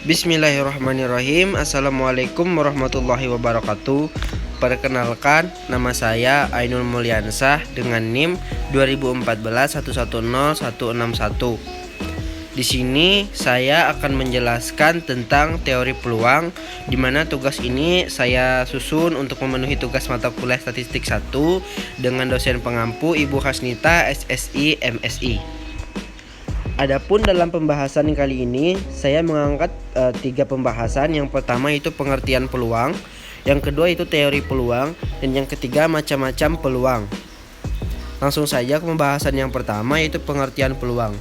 Bismillahirrahmanirrahim. Assalamualaikum warahmatullahi wabarakatuh. Perkenalkan, nama saya Ainul Mulyansah dengan NIM 2014110161. Di sini saya akan menjelaskan tentang teori peluang, di mana tugas ini saya susun untuk memenuhi tugas mata kuliah Statistik 1 dengan dosen pengampu Ibu Hasnita SSI MSI. Adapun dalam pembahasan kali ini saya mengangkat 3 pembahasan. Yang pertama itu pengertian peluang, yang kedua itu teori peluang, dan yang ketiga macam-macam peluang. Langsung saja ke pembahasan yang pertama, yaitu pengertian peluang.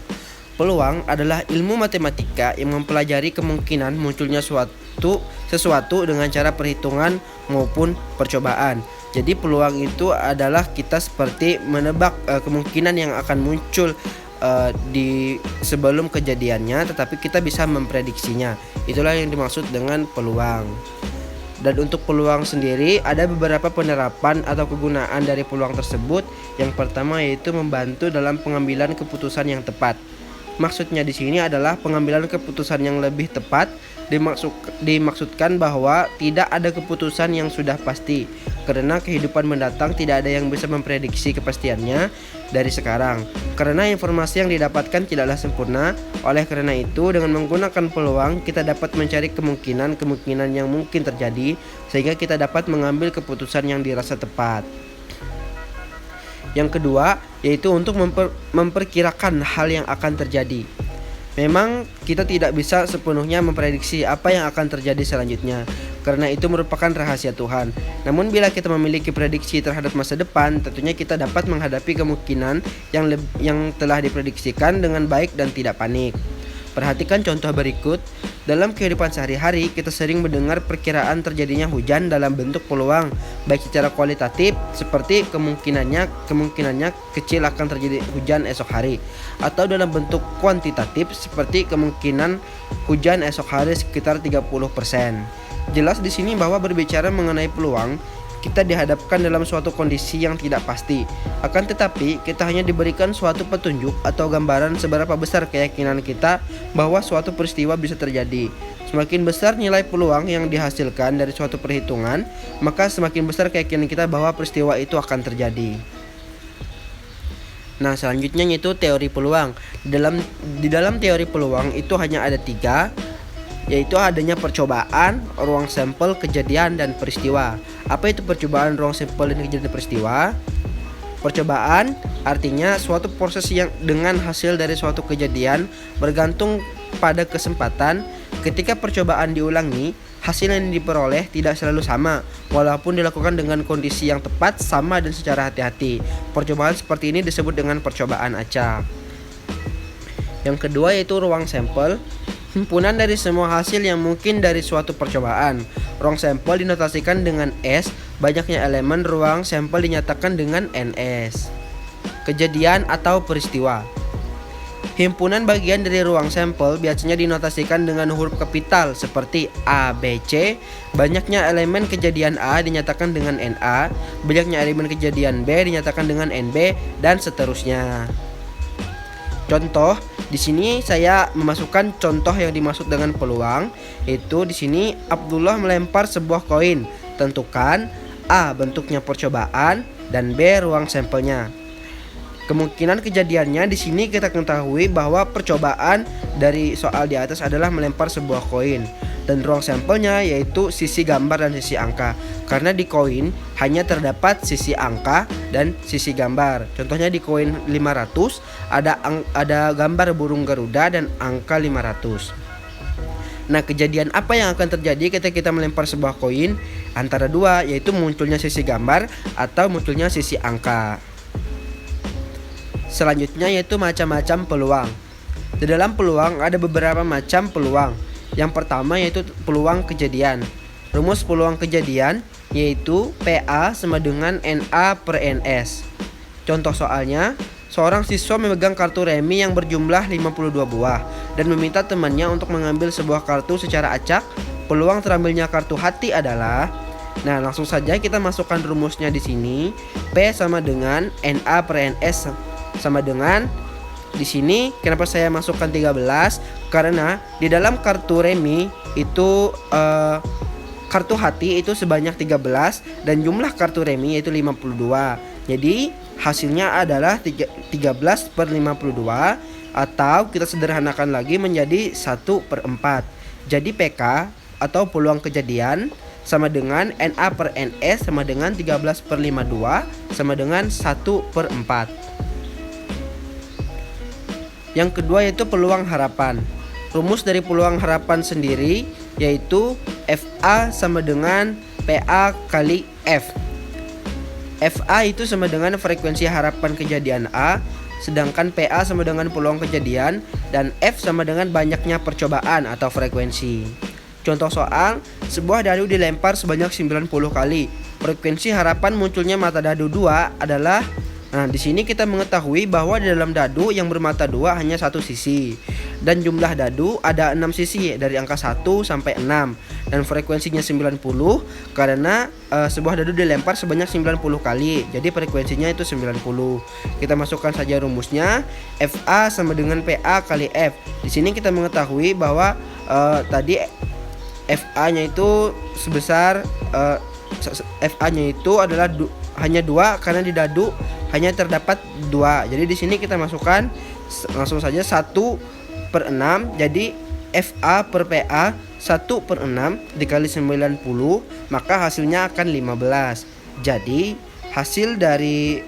Peluang adalah ilmu matematika yang mempelajari kemungkinan munculnya sesuatu dengan cara perhitungan maupun percobaan. Jadi peluang itu adalah kita seperti menebak kemungkinan yang akan muncul di sebelum kejadiannya, tetapi kita bisa memprediksinya. Itulah yang dimaksud dengan peluang. Dan untuk peluang sendiri ada beberapa penerapan atau kegunaan dari peluang tersebut. Yang pertama yaitu membantu dalam pengambilan keputusan yang tepat. Maksudnya di sini adalah pengambilan keputusan yang lebih tepat. Dimaksudkan bahwa tidak ada keputusan yang sudah pasti, karena kehidupan mendatang tidak ada yang bisa memprediksi kepastiannya dari sekarang, karena informasi yang didapatkan tidaklah sempurna. Oleh karena itu, dengan menggunakan peluang kita dapat mencari kemungkinan yang mungkin terjadi, sehingga kita dapat mengambil keputusan yang dirasa tepat. Yang kedua yaitu untuk memperkirakan hal yang akan terjadi. Memang kita tidak bisa sepenuhnya memprediksi apa yang akan terjadi selanjutnya, karena itu merupakan rahasia Tuhan. Namun bila kita memiliki prediksi terhadap masa depan, tentunya kita dapat menghadapi kemungkinan yang telah diprediksikan dengan baik dan tidak panik. Perhatikan contoh berikut. Dalam kehidupan sehari-hari, kita sering mendengar perkiraan terjadinya hujan dalam bentuk peluang, baik secara kualitatif seperti kemungkinannya kecil akan terjadi hujan esok hari, atau dalam bentuk kuantitatif seperti kemungkinan hujan esok hari sekitar 30%. Jelas di sini bahwa berbicara mengenai peluang, kita dihadapkan dalam suatu kondisi yang tidak pasti. Akan tetapi, kita hanya diberikan suatu petunjuk atau gambaran seberapa besar keyakinan kita bahwa suatu peristiwa bisa terjadi. Semakin besar nilai peluang yang dihasilkan dari suatu perhitungan, maka semakin besar keyakinan kita bahwa peristiwa itu akan terjadi. Nah, selanjutnya yaitu teori peluang. Di dalam teori peluang itu hanya ada 3, yaitu adanya percobaan, ruang sampel, kejadian, dan peristiwa. Apa itu percobaan, ruang sampel, dan kejadian peristiwa? Percobaan artinya suatu proses yang dengan hasil dari suatu kejadian bergantung pada kesempatan. Ketika percobaan diulangi, hasil yang diperoleh tidak selalu sama, walaupun dilakukan dengan kondisi yang tepat, sama, dan secara hati-hati. Percobaan seperti ini disebut dengan percobaan acak. Yang kedua yaitu ruang sampel. Himpunan dari semua hasil yang mungkin dari suatu percobaan. Ruang sampel dinotasikan dengan S, banyaknya elemen ruang sampel dinyatakan dengan NS. Kejadian atau peristiwa. Himpunan bagian dari ruang sampel biasanya dinotasikan dengan huruf kapital seperti A, B, C. Banyaknya elemen kejadian A dinyatakan dengan NA, banyaknya elemen kejadian B dinyatakan dengan NB, dan seterusnya. Contoh, di sini saya memasukkan contoh yang dimaksud dengan peluang, yaitu di sini Abdullah melempar sebuah koin. Tentukan A bentuknya percobaan dan B ruang sampelnya. Kemungkinan kejadiannya di sini kita ketahui bahwa percobaan dari soal di atas adalah melempar sebuah koin, dan ruang sampelnya yaitu sisi gambar dan sisi angka, karena di koin hanya terdapat sisi angka dan sisi gambar. Contohnya di koin 500 ada gambar burung garuda dan angka 500. Nah, kejadian apa yang akan terjadi ketika kita melempar sebuah koin? Antara dua, yaitu munculnya sisi gambar atau munculnya sisi angka. Selanjutnya yaitu macam-macam peluang. Di dalam peluang ada beberapa macam peluang. Yang pertama yaitu peluang kejadian. Rumus peluang kejadian yaitu PA sama dengan NA per NS. Contoh soalnya, seorang siswa memegang kartu remi yang berjumlah 52 buah dan meminta temannya untuk mengambil sebuah kartu secara acak. Peluang terambilnya kartu hati adalah, nah langsung saja kita masukkan rumusnya di sini. P sama dengan NA per NS sama dengan di sini kenapa saya masukkan 13? Karena di dalam kartu remi itu kartu hati itu sebanyak 13 dan jumlah kartu remi yaitu 52. Jadi hasilnya adalah 13/52, atau kita sederhanakan lagi menjadi 1/4. Jadi PK atau peluang kejadian sama dengan NA/NS sama dengan 13/52 sama dengan 1/4. Yang kedua yaitu peluang harapan. Rumus dari peluang harapan sendiri yaitu FA sama dengan PA kali F. FA itu sama dengan frekuensi harapan kejadian A, sedangkan PA sama dengan peluang kejadian, dan F sama dengan banyaknya percobaan atau frekuensi. Contoh soal, sebuah dadu dilempar sebanyak 90 kali. Frekuensi harapan munculnya mata dadu 2 adalah, di sini kita mengetahui bahwa di dalam dadu yang bermata 2 hanya satu sisi. Dan jumlah dadu ada 6 sisi dari angka 1 sampai 6. Dan frekuensinya 90 karena sebuah dadu dilempar sebanyak 90 kali. Jadi frekuensinya itu 90. Kita masukkan saja rumusnya. FA sama dengan PA kali F. Di sini kita mengetahui bahwa tadi FA-nya itu sebesar FA-nya itu adalah hanya 2 karena di dadu hanya terdapat 2. Jadi di sini kita masukkan langsung saja 1/6. Jadi FA per PA 1/6 dikali 90, maka hasilnya akan 15. Jadi hasil dari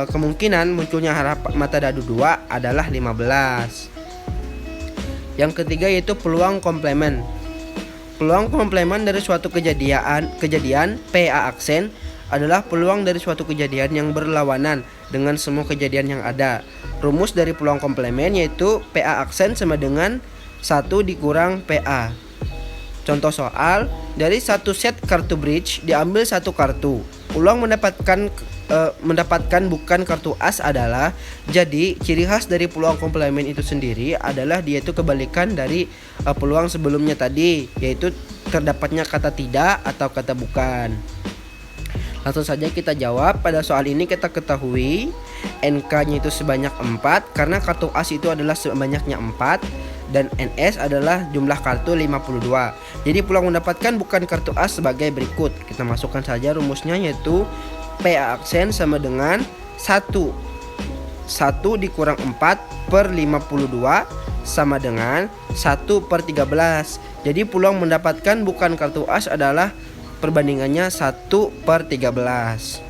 kemungkinan munculnya mata dadu 2 adalah 15. Yang ketiga yaitu peluang komplement. Peluang komplement dari suatu kejadian PA aksen adalah peluang dari suatu kejadian yang berlawanan dengan semua kejadian yang ada. Rumus dari peluang komplement yaitu PA aksen sama dengan 1 dikurang PA. Contoh soal, dari satu set kartu bridge diambil satu kartu. Peluang mendapatkan bukan kartu as adalah, jadi ciri khas dari peluang komplement itu sendiri adalah dia itu kebalikan dari peluang sebelumnya tadi, yaitu terdapatnya kata tidak atau kata bukan. Langsung saja kita jawab. Pada soal ini kita ketahui NK-nya itu sebanyak 4 karena kartu as itu adalah sebanyaknya 4 dan NS adalah jumlah kartu 52. Jadi peluang mendapatkan bukan kartu as sebagai berikut. Kita masukkan saja rumusnya yaitu PA aksen sama dengan 1 dikurang 4/52 sama dengan 1/13. Jadi peluang mendapatkan bukan kartu as adalah perbandingannya 1/13.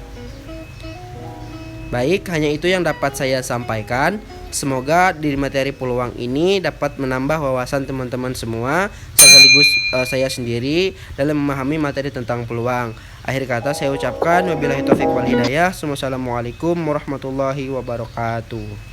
Baik, hanya itu yang dapat saya sampaikan. Semoga di materi peluang ini dapat menambah wawasan teman-teman semua, sekaligus saya sendiri dalam memahami materi tentang peluang. Akhir kata saya ucapkan wabillahi taufiq wal hidayah. Wassalamualaikum warahmatullahi wabarakatuh.